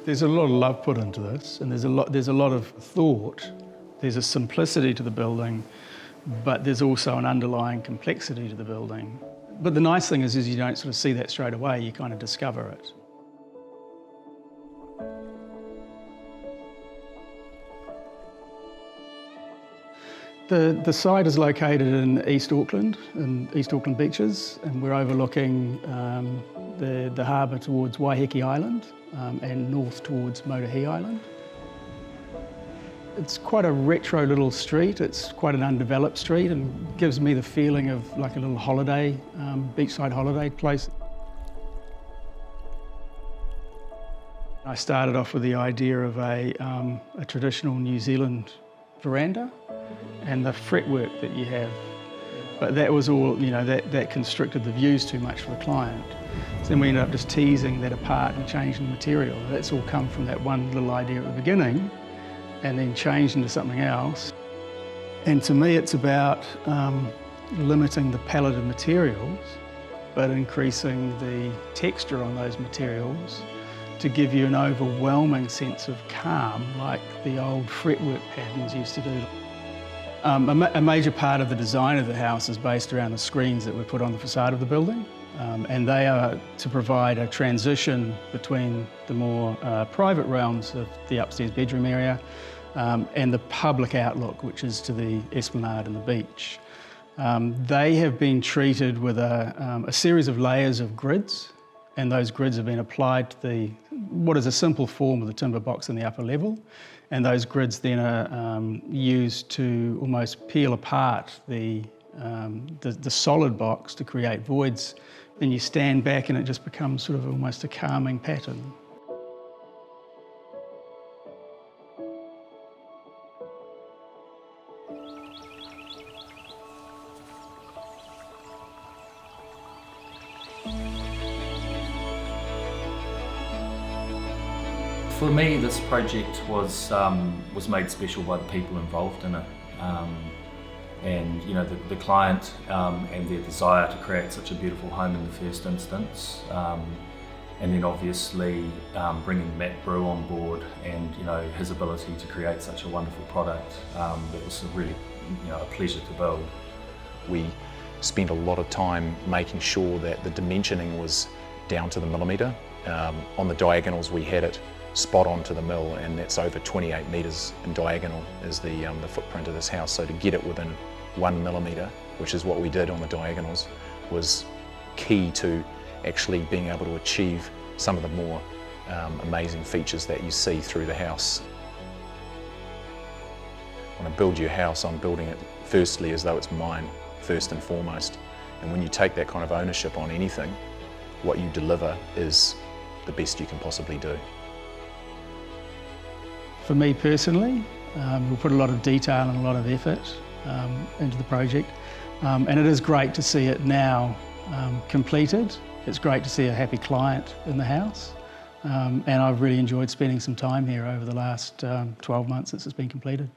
There's a lot of love put into this, and there's a lot of thought. There's a simplicity to the building, but there's also an underlying complexity to the building. But the nice thing is you don't sort of see that straight away, you kind of discover it. The site is located in East Auckland Beaches, and we're overlooking the harbour towards Waiheke Island and north towards Motuhea Island. It's quite a retro little street. It's quite an undeveloped street and gives me the feeling of like a little holiday, beachside holiday place. I started off with the idea of a traditional New Zealand veranda and the fretwork that you have. But that was all, that constricted the views too much for the client. So then we ended up just teasing that apart and changing the material. That's all come from that one little idea at the beginning and then changed into something else. And to me it's about limiting the palette of materials but increasing the texture on those materials to give you an overwhelming sense of calm like the old fretwork patterns used to do. A major part of the design of the house is based around the screens that we put on the facade of the building, and they are to provide a transition between the more private realms of the upstairs bedroom area and the public outlook, which is to the esplanade and the beach. They have been treated with a series of layers of grids, and those grids have been applied to what is a simple form of the timber box in the upper level. And those grids then are used to almost peel apart the solid box to create voids. Then you stand back and it just becomes sort of almost a calming pattern. For me, this project was made special by the people involved in it, and the client and their desire to create such a beautiful home in the first instance, and then obviously bringing Matt Brew on board and his ability to create such a wonderful product. It was really a pleasure to build. We spent a lot of time making sure that the dimensioning was down to the millimetre. On the diagonals we had it spot on to the mill, and that's over 28 metres in diagonal is the footprint of this house. So to get it within 1 millimetre, which is what we did on the diagonals, was key to actually being able to achieve some of the more amazing features that you see through the house. When I build your house, I'm building it firstly as though it's mine, first and foremost. And when you take that kind of ownership on anything, what you deliver is the best you can possibly do. For me personally, we'll put a lot of detail and a lot of effort into the project, and it is great to see it now completed. It's great to see a happy client in the house, and I've really enjoyed spending some time here over the last 12 months since it's been completed.